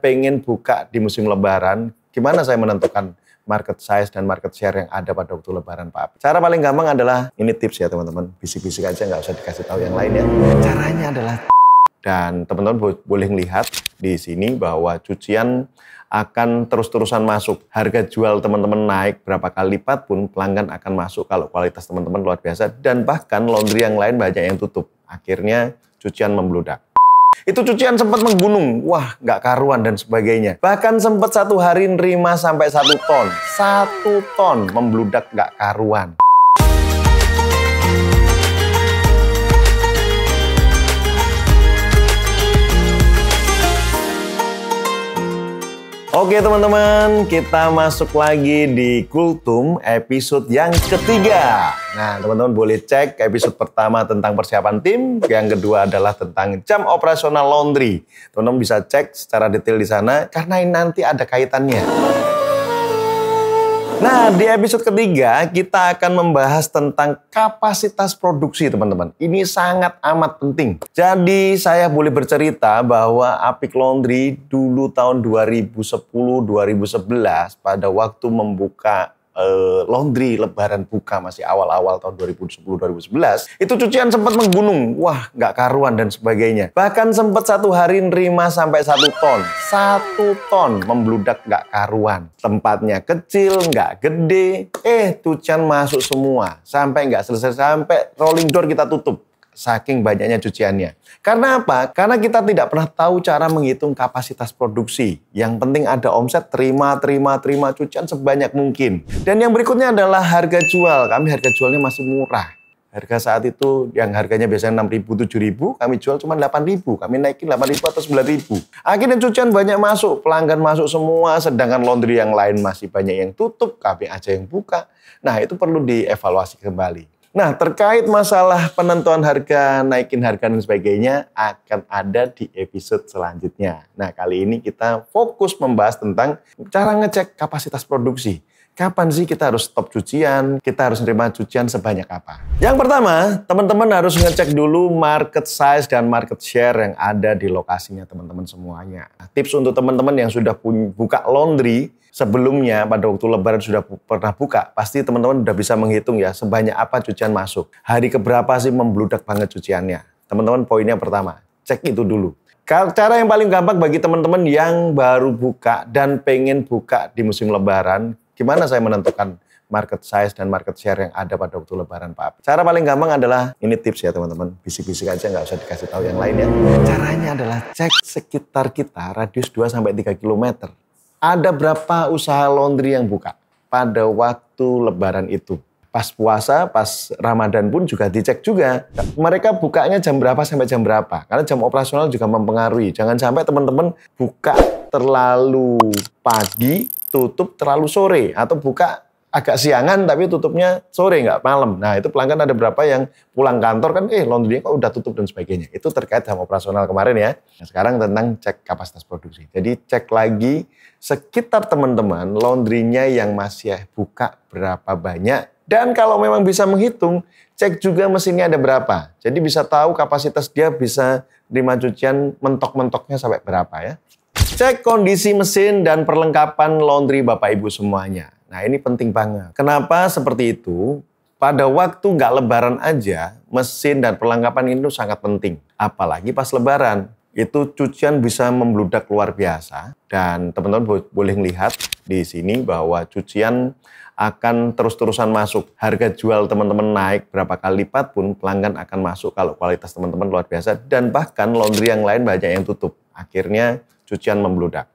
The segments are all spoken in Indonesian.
pengen buka di musim lebaran, gimana saya menentukan market size dan market share yang ada pada waktu lebaran, Pak? Cara paling gampang adalah, ini tips ya teman-teman, bisik-bisik aja nggak usah dikasih tahu yang lain ya. Caranya adalah, dan teman-teman boleh melihat di sini bahwa cucian akan terus-terusan masuk. Harga jual teman-teman naik berapa kali lipat pun pelanggan akan masuk kalau kualitas teman-teman luar biasa, dan bahkan laundry yang lain banyak yang tutup. Akhirnya cucian membludak. Itu cucian sempat menggunung, wah nggak karuan dan sebagainya. Bahkan sempat satu hari nerima sampai 1 ton. 1 ton membludak nggak karuan. Oke teman-teman, kita masuk lagi di Kultum episode yang ketiga. Nah teman-teman boleh cek episode pertama tentang persiapan tim, yang kedua adalah tentang jam operasional laundry. Teman-teman bisa cek secara detail di sana karena ini nanti ada kaitannya. Nah, di episode ketiga kita akan membahas tentang kapasitas produksi, teman-teman. Ini sangat amat penting. Jadi, saya boleh bercerita bahwa Apik Laundry dulu tahun 2010-2011 pada waktu membuka laundry lebaran buka masih awal-awal tahun 2010-2011, itu cucian sempat menggunung, wah nggak karuan dan sebagainya. Bahkan sempat satu hari nerima sampai 1 ton. 1 ton membludak nggak karuan. Tempatnya kecil, nggak gede, cucian masuk semua. Sampai nggak selesai, sampai rolling door kita tutup. Saking banyaknya cuciannya. Karena apa? Karena kita tidak pernah tahu cara menghitung kapasitas produksi. Yang penting ada omset, terima cucian sebanyak mungkin. Dan yang berikutnya adalah harga jual. Kami harga jualnya masih murah. Harga saat itu yang harganya biasanya 6.000, 7.000, kami jual cuma 8.000. Kami naikin 8.000 atau 9.000. Akhirnya cucian banyak masuk, pelanggan masuk semua, sedangkan laundry yang lain masih banyak yang tutup, kami aja yang buka. Nah, itu perlu dievaluasi kembali. Nah, terkait masalah penentuan harga, naikin harga dan sebagainya akan ada di episode selanjutnya. Nah, kali ini kita fokus membahas tentang cara ngecek kapasitas produksi. Kapan sih kita harus stop cucian, kita harus menerima cucian sebanyak apa? Yang pertama, teman-teman harus ngecek dulu market size dan market share yang ada di lokasinya teman-teman semuanya. Tips untuk teman-teman yang sudah buka laundry, sebelumnya pada waktu lebaran sudah pernah buka, pasti teman-teman udah bisa menghitung ya sebanyak apa cucian masuk. Hari keberapa sih membludak banget cuciannya. Teman-teman poinnya pertama, cek itu dulu. Cara yang paling gampang bagi teman-teman yang baru buka dan pengen buka di musim lebaran, gimana saya menentukan market size dan market share yang ada pada waktu lebaran, Pak? Cara paling gampang adalah, ini tips ya teman-teman, bisik-bisik aja nggak usah dikasih tahu yang lain ya. Caranya adalah cek sekitar kita radius 2-3 km. Ada berapa usaha laundry yang buka pada waktu lebaran itu. Pas puasa, pas Ramadan pun juga dicek juga. Mereka bukanya jam berapa sampai jam berapa. Karena jam operasional juga mempengaruhi. Jangan sampai teman-teman buka terlalu pagi, tutup terlalu sore. Atau buka agak siangan tapi tutupnya sore, nggak malam. Nah itu pelanggan ada berapa yang pulang kantor kan, laundry kok udah tutup dan sebagainya. Itu terkait jam operasional kemarin ya. Nah, sekarang tentang cek kapasitas produksi. Jadi cek lagi sekitar teman-teman laundrynya yang masih buka berapa banyak. Dan kalau memang bisa menghitung, cek juga mesinnya ada berapa. Jadi bisa tahu kapasitas dia bisa terima cucian mentok-mentoknya sampai berapa ya. Cek kondisi mesin dan perlengkapan laundry Bapak Ibu semuanya. Nah ini penting banget. Kenapa seperti itu? Pada waktu nggak lebaran aja, mesin dan perlengkapan itu sangat penting. Apalagi pas lebaran. Itu cucian bisa membludak luar biasa. Dan teman-teman boleh lihat di sini bahwa cucian akan terus-terusan masuk. Harga jual teman-teman naik berapa kali lipat pun pelanggan akan masuk kalau kualitas teman-teman luar biasa. Dan bahkan laundry yang lain banyak yang tutup. Akhirnya cucian membludak.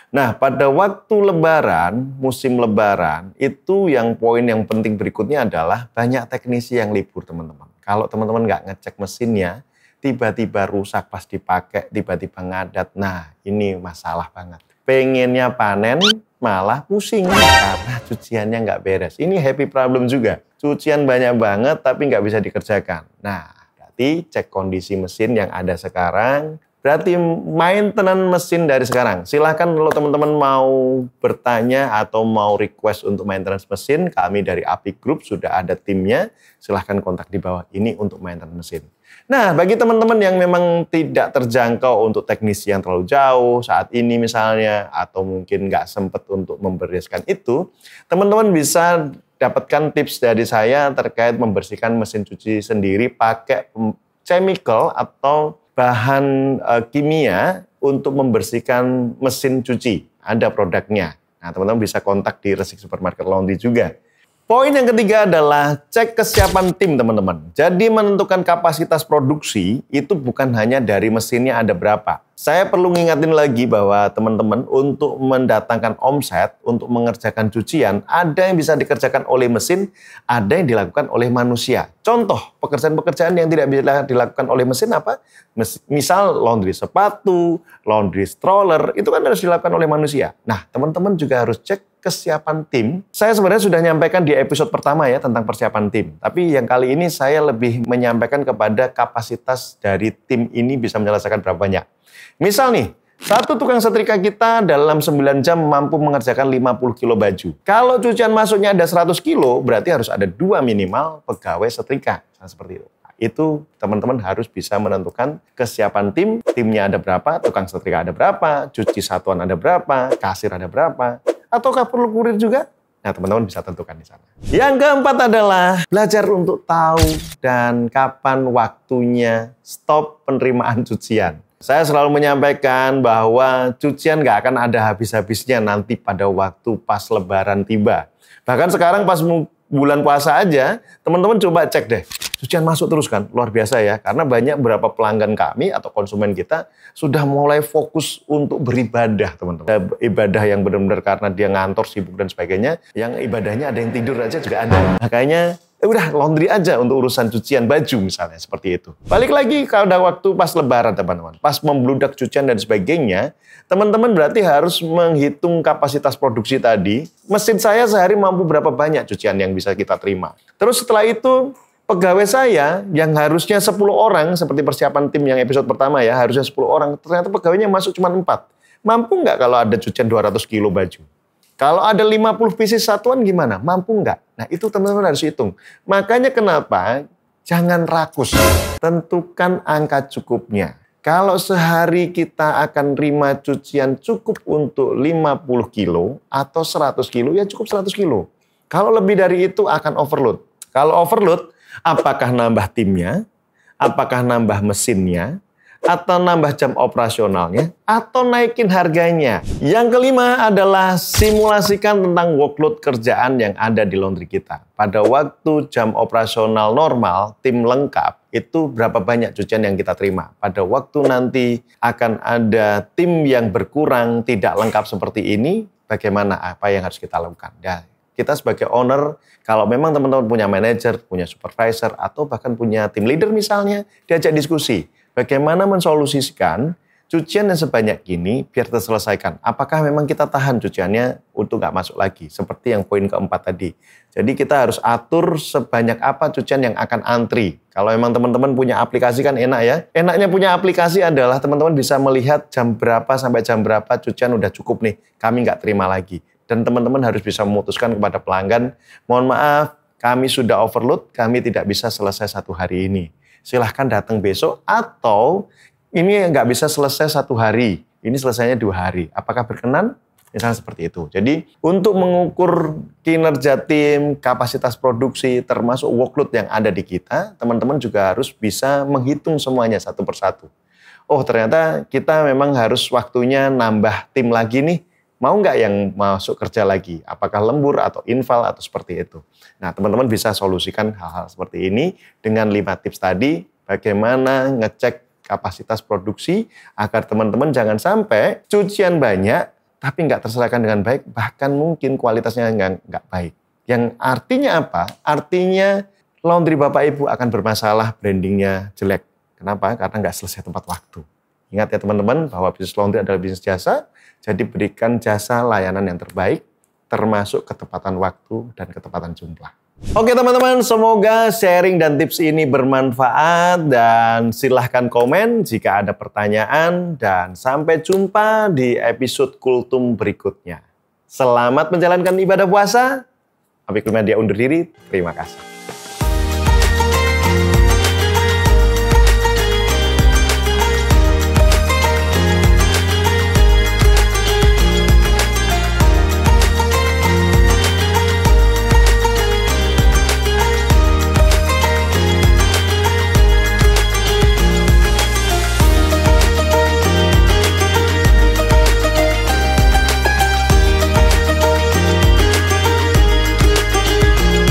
Nah, pada waktu lebaran, musim lebaran, itu yang poin yang penting berikutnya adalah banyak teknisi yang libur, teman-teman. Kalau teman-teman nggak ngecek mesinnya, tiba-tiba rusak pas dipakai, tiba-tiba ngadat. Nah, ini masalah banget. Pengennya panen, malah pusing karena cuciannya nggak beres. Ini happy problem juga. Cucian banyak banget, tapi nggak bisa dikerjakan. Nah, berarti cek kondisi mesin yang ada sekarang, berarti maintenance mesin dari sekarang. Silahkan kalau teman-teman mau bertanya atau mau request untuk maintenance mesin, kami dari Apik Group sudah ada timnya. Silahkan kontak di bawah ini untuk maintenance mesin. Nah, bagi teman-teman yang memang tidak terjangkau untuk teknisi yang terlalu jauh saat ini misalnya, atau mungkin nggak sempat untuk membereskan itu, teman-teman bisa dapatkan tips dari saya terkait membersihkan mesin cuci sendiri pakai chemical atau bahan kimia untuk membersihkan mesin cuci. Ada produknya. Nah, teman-teman bisa kontak di Resik Supermarket Laundry juga. Poin yang ketiga adalah cek kesiapan tim, teman-teman. Jadi menentukan kapasitas produksi itu bukan hanya dari mesinnya ada berapa. Saya perlu ngingatin lagi bahwa teman-teman untuk mendatangkan omset, untuk mengerjakan cucian, ada yang bisa dikerjakan oleh mesin, ada yang dilakukan oleh manusia. Contoh, pekerjaan-pekerjaan yang tidak bisa dilakukan oleh mesin apa? Misal laundry sepatu, laundry stroller, itu kan harus dilakukan oleh manusia. Nah, teman-teman juga harus cek kesiapan tim. Saya sebenarnya sudah menyampaikan di episode pertama ya tentang persiapan tim. Tapi yang kali ini saya lebih menyampaikan kepada kapasitas dari tim ini bisa menyelesaikan berapa banyak. Misal nih, satu tukang setrika kita dalam 9 jam mampu mengerjakan 50 kilo baju. Kalau cucian masuknya ada 100 kilo, berarti harus ada 2 minimal pegawai setrika. Nah, seperti itu. Itu teman-teman harus bisa menentukan kesiapan tim, timnya ada berapa, tukang setrika ada berapa, cuci satuan ada berapa, kasir ada berapa, ataukah perlu kurir juga? Nah, teman-teman bisa tentukan di sana. Yang keempat adalah belajar untuk tahu dan kapan waktunya stop penerimaan cucian. Saya selalu menyampaikan bahwa cucian nggak akan ada habis-habisnya nanti pada waktu pas Lebaran tiba. Bahkan sekarang pas bulan puasa aja, teman-teman coba cek deh. Cucian masuk terus kan, luar biasa ya. Karena banyak beberapa pelanggan kami atau konsumen kita sudah mulai fokus untuk beribadah, teman-teman. Ibadah yang benar-benar karena dia ngantor, sibuk dan sebagainya. Yang ibadahnya ada yang tidur aja juga ada. Makanya udah laundry aja untuk urusan cucian baju misalnya, seperti itu. Balik lagi kalau ada waktu pas Lebaran, teman-teman. Pas membludak cucian dan sebagainya, teman-teman berarti harus menghitung kapasitas produksi tadi. Mesin saya sehari mampu berapa banyak cucian yang bisa kita terima. Terus setelah itu, pegawai saya yang harusnya 10 orang, seperti persiapan tim yang episode pertama ya, harusnya 10 orang, ternyata pegawainya masuk cuma 4. Mampu nggak kalau ada cucian 200 kilo baju? Kalau ada 50 pieces satuan gimana? Mampu nggak? Nah, itu teman-teman harus hitung. Makanya kenapa jangan rakus. Tentukan angka cukupnya. Kalau sehari kita akan terima cucian cukup untuk 50 kilo atau 100 kilo, ya cukup 100 kilo. Kalau lebih dari itu akan overload. Kalau overload, apakah nambah timnya, apakah nambah mesinnya, atau nambah jam operasionalnya, atau naikin harganya. Yang kelima adalah simulasikan tentang workload kerjaan yang ada di laundry kita. Pada waktu jam operasional normal, tim lengkap, itu berapa banyak cucian yang kita terima. Pada waktu nanti akan ada tim yang berkurang, tidak lengkap seperti ini, bagaimana, apa yang harus kita lakukan. Ya, kita sebagai owner, kalau memang teman-teman punya manajer, punya supervisor, atau bahkan punya tim leader misalnya, diajak diskusi. Bagaimana mensolusikan cucian yang sebanyak ini biar terselesaikan. Apakah memang kita tahan cuciannya untuk nggak masuk lagi? Seperti yang poin keempat tadi. Jadi kita harus atur sebanyak apa cucian yang akan antri. Kalau memang teman-teman punya aplikasi kan enak ya. Enaknya punya aplikasi adalah teman-teman bisa melihat jam berapa sampai jam berapa cucian udah cukup nih. Kami nggak terima lagi. Dan teman-teman harus bisa memutuskan kepada pelanggan, mohon maaf, kami sudah overload, kami tidak bisa selesai 1 hari ini. Silahkan datang besok, atau ini nggak bisa selesai 1 hari, ini selesainya 2 hari. Apakah berkenan? Misalnya seperti itu. Jadi untuk mengukur kinerja tim, kapasitas produksi, termasuk workload yang ada di kita, teman-teman juga harus bisa menghitung semuanya satu persatu. Oh, ternyata kita memang harus waktunya nambah tim lagi nih. Mau nggak yang masuk kerja lagi? Apakah lembur atau inval atau seperti itu? Nah, teman-teman bisa solusikan hal-hal seperti ini dengan 5 tips tadi. Bagaimana ngecek kapasitas produksi agar teman-teman jangan sampai cucian banyak tapi nggak terselesaikan dengan baik, bahkan mungkin kualitasnya nggak baik. Yang artinya apa? Artinya laundry Bapak Ibu akan bermasalah, brandingnya jelek. Kenapa? Karena nggak selesai tepat waktu. Ingat ya teman-teman bahwa bisnis laundry adalah bisnis jasa. Jadi berikan jasa layanan yang terbaik, termasuk ketepatan waktu dan ketepatan jumlah. Oke teman-teman, semoga sharing dan tips ini bermanfaat dan silahkan komen jika ada pertanyaan dan sampai jumpa di episode Kultum berikutnya. Selamat menjalankan ibadah puasa. Apikul Media undur diri, terima kasih.